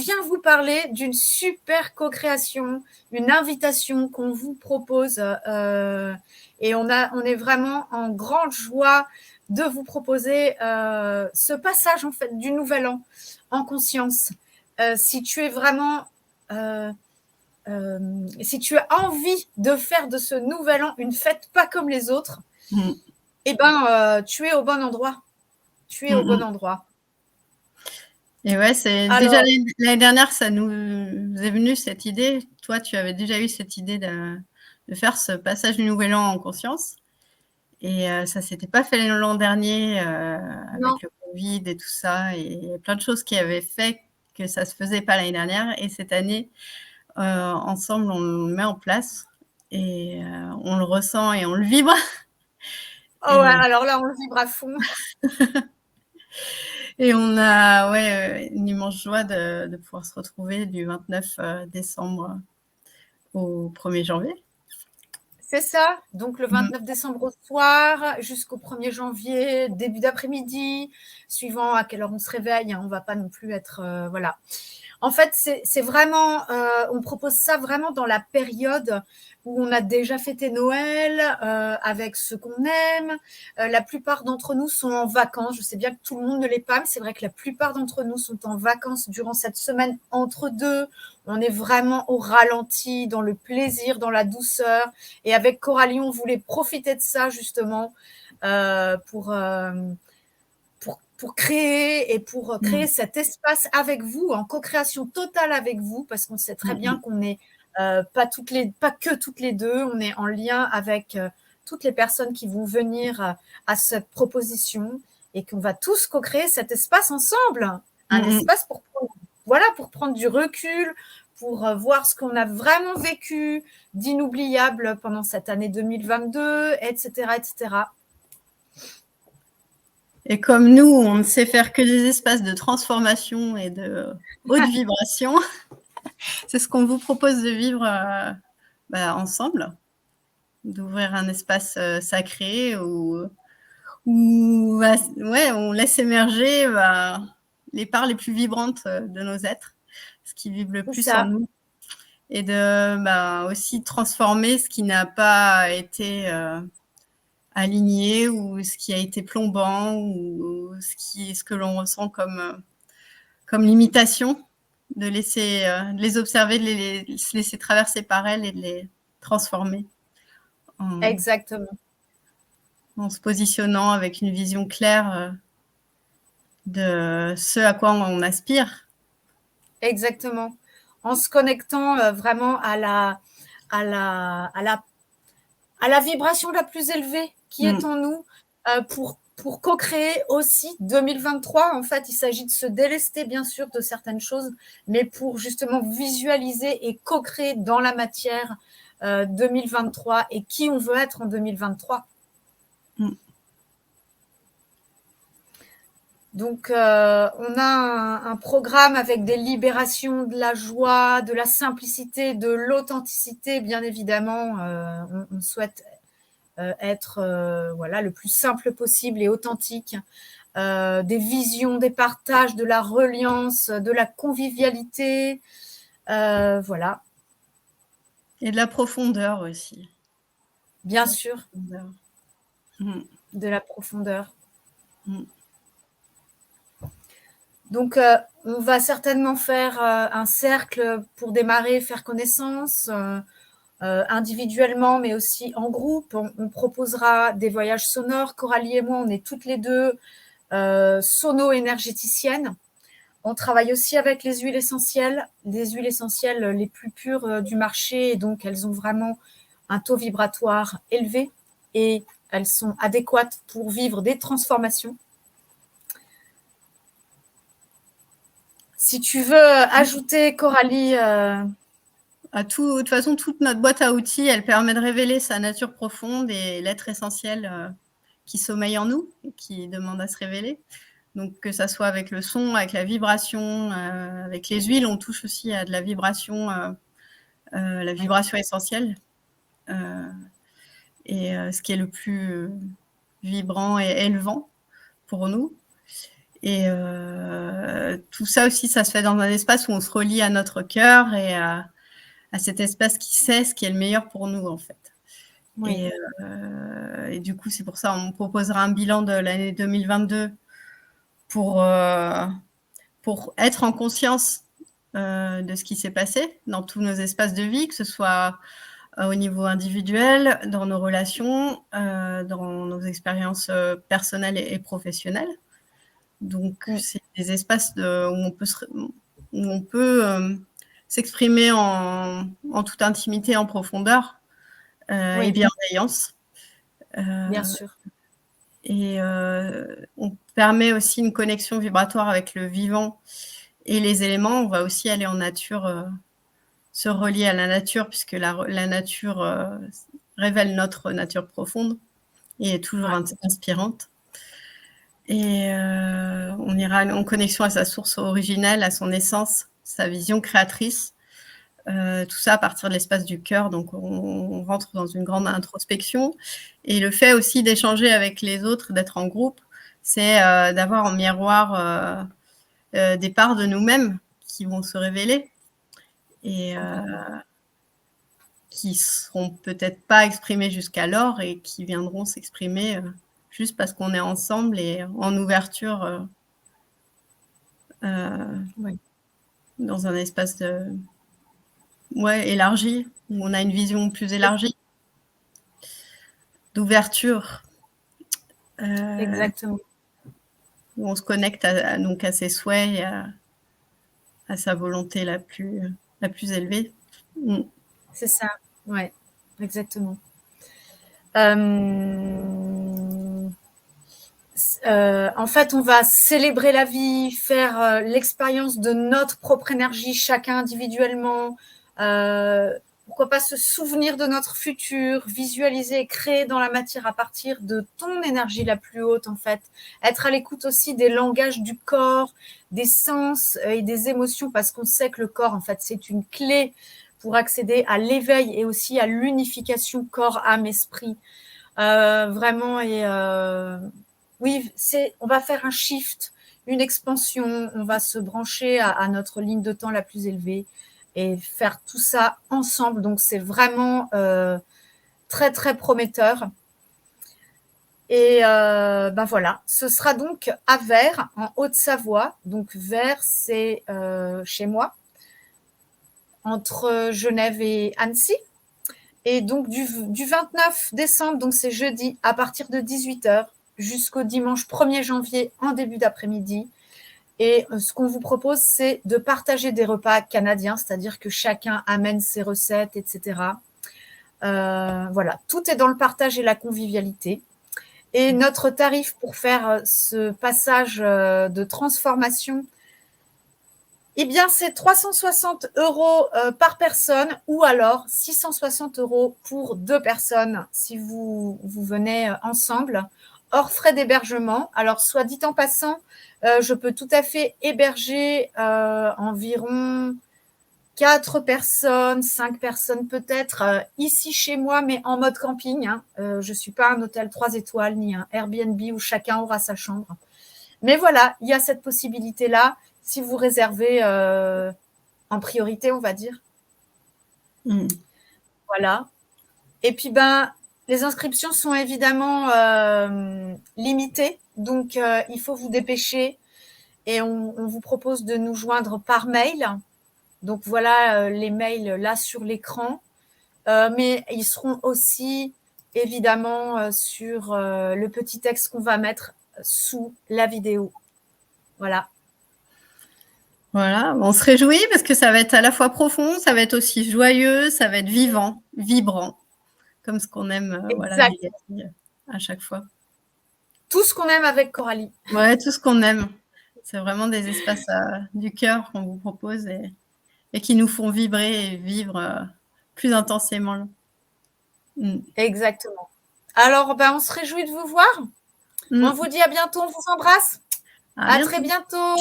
viens vous parler d'une super co-création, une invitation qu'on vous propose et on est vraiment en grande joie de vous proposer ce passage en fait du Nouvel An en conscience. Si tu es vraiment si tu as envie de faire de ce Nouvel An une fête pas comme les autres, eh ben tu es au bon endroit. Tu es au bon endroit. Et ouais, c'est déjà l'année dernière, ça nous est venu cette idée. Toi, tu avais déjà eu cette idée de faire ce passage du Nouvel An en conscience. Et ça s'était pas fait l'an dernier avec le Covid et tout ça. Et il y a plein de choses qui avaient fait que ça se faisait pas l'année dernière. Et cette année, ensemble, on le met en place et on le ressent et on le vibre. Oh ouais, alors là, on le vibre à fond. Et on a une immense joie de pouvoir se retrouver du 29 décembre au 1er janvier. C'est ça. Donc le 29 décembre au soir jusqu'au 1er janvier, début d'après-midi, suivant à quelle heure on se réveille. Hein, on ne va pas non plus être... voilà. En fait, c'est vraiment... on propose ça vraiment dans la période où on a déjà fêté Noël avec ceux qu'on aime. La plupart d'entre nous sont en vacances. Je sais bien que tout le monde ne l'est pas, mais c'est vrai que la plupart d'entre nous sont en vacances durant cette semaine entre deux. On est vraiment au ralenti, dans le plaisir, dans la douceur. Et avec Coralie, on voulait profiter de ça justement pour créer et pour créer cet espace avec vous, en co-création totale avec vous, parce qu'on sait très bien qu'on n'est pas que toutes les deux, on est en lien avec toutes les personnes qui vont venir à cette proposition et qu'on va tous co-créer cet espace ensemble, un espace pour prendre du recul, pour voir ce qu'on a vraiment vécu d'inoubliable pendant cette année 2022, etc., etc. Et comme nous, on ne sait faire que des espaces de transformation et de haute vibration, c'est ce qu'on vous propose de vivre ensemble, d'ouvrir un espace sacré où on laisse émerger les parts les plus vibrantes de nos êtres, ce qui vibre le plus en nous, et de aussi transformer ce qui n'a pas été aligné ou ce qui a été plombant ou ce que l'on ressent comme limitation, de les observer, de se laisser traverser par elles et de les transformer. Exactement. En se positionnant avec une vision claire de ce à quoi on aspire. Exactement. En se connectant vraiment à la vibration la plus élevée qui est en nous pour co-créer aussi 2023. En fait, il s'agit de se délester, bien sûr, de certaines choses, mais pour justement visualiser et co-créer dans la matière 2023 et qui on veut être en 2023. Donc, on a un programme avec des libérations de la joie, de la simplicité, de l'authenticité, bien évidemment. On souhaite être le plus simple possible et authentique. Des visions, des partages, de la reliance, de la convivialité. Voilà. Et de la profondeur aussi. Bien sûr. De la profondeur. Donc, on va certainement faire un cercle pour démarrer, faire connaissance individuellement, mais aussi en groupe. On proposera des voyages sonores. Coralie et moi, on est toutes les deux sono-énergéticiennes. On travaille aussi avec les huiles essentielles les plus pures du marché. Et donc, elles ont vraiment un taux vibratoire élevé et elles sont adéquates pour vivre des transformations. Si tu veux ajouter, Coralie... De toute façon, toute notre boîte à outils, elle permet de révéler sa nature profonde et l'être essentiel qui sommeille en nous et qui demande à se révéler. Donc, que ça soit avec le son, avec la vibration, avec les huiles, on touche aussi à de la vibration essentielle. Et ce qui est le plus vibrant et élevant pour nous. Et tout ça aussi, ça se fait dans un espace où on se relie à notre cœur et à cet espace qui sait ce qui est le meilleur pour nous, en fait. Oui. Et du coup, c'est pour ça on proposera un bilan de l'année 2022 pour être en conscience de ce qui s'est passé dans tous nos espaces de vie, que ce soit au niveau individuel, dans nos relations, dans nos expériences personnelles et professionnelles. Donc, c'est des espaces où on peut s'exprimer en toute intimité, en profondeur et bienveillance. Bien sûr. Et on permet aussi une connexion vibratoire avec le vivant et les éléments. On va aussi aller en nature, se relier à la nature, puisque la nature révèle notre nature profonde et est toujours inspirante. Et on ira en connexion à sa source originelle, à son essence, sa vision créatrice. Tout ça à partir de l'espace du cœur. Donc, on rentre dans une grande introspection. Et le fait aussi d'échanger avec les autres, d'être en groupe, c'est d'avoir en miroir des parts de nous-mêmes qui vont se révéler et qui seront peut-être pas exprimées jusqu'alors et qui viendront s'exprimer juste parce qu'on est ensemble et en ouverture dans un espace élargi, où on a une vision plus élargie, d'ouverture. Exactement. Où on se connecte donc à ses souhaits et à sa volonté la plus élevée. C'est ça, ouais, exactement. En fait, on va célébrer la vie, faire l'expérience de notre propre énergie, chacun individuellement. Pourquoi pas se souvenir de notre futur, visualiser et créer dans la matière à partir de ton énergie la plus haute, en fait. Être à l'écoute aussi des langages du corps, des sens et des émotions, parce qu'on sait que le corps, en fait, c'est une clé pour accéder à l'éveil et aussi à l'unification corps, âme, esprit. Vraiment, et oui, on va faire un shift, une expansion, on va se brancher à notre ligne de temps la plus élevée et faire tout ça ensemble. Donc, c'est vraiment très, très prometteur. Et ben voilà, ce sera donc à Vers, en Haute-Savoie. Donc, Vers, c'est chez moi, entre Genève et Annecy. Et donc, du 29 décembre, donc c'est jeudi, à partir de 18h, jusqu'au dimanche 1er janvier en début d'après-midi. Et ce qu'on vous propose, c'est de partager des repas canadiens, c'est-à-dire que chacun amène ses recettes, etc. Voilà, tout est dans le partage et la convivialité. Et notre tarif pour faire ce passage de transformation, eh bien, c'est 360 € par personne ou alors 660 € pour 2 personnes si vous venez ensemble, hors frais d'hébergement. Alors, soit dit en passant, je peux tout à fait héberger environ 4 personnes, 5 personnes peut-être, ici chez moi, mais en mode camping. Hein. Je ne suis pas un hôtel 3 étoiles ni un Airbnb où chacun aura sa chambre. Mais voilà, il y a cette possibilité-là si vous réservez en priorité, on va dire. Voilà. Et puis, les inscriptions sont évidemment limitées, donc il faut vous dépêcher et on vous propose de nous joindre par mail. Donc, voilà les mails là sur l'écran. Mais ils seront aussi évidemment sur le petit texte qu'on va mettre sous la vidéo. Voilà. Voilà, on se réjouit parce que ça va être à la fois profond, ça va être aussi joyeux, ça va être vivant, vibrant, comme ce qu'on aime à chaque fois. Tout ce qu'on aime avec Coralie. Ouais, tout ce qu'on aime. C'est vraiment des espaces du cœur qu'on vous propose et qui nous font vibrer et vivre plus intensément. Exactement. Alors, on se réjouit de vous voir. On vous dit à bientôt, on vous embrasse. À très bientôt.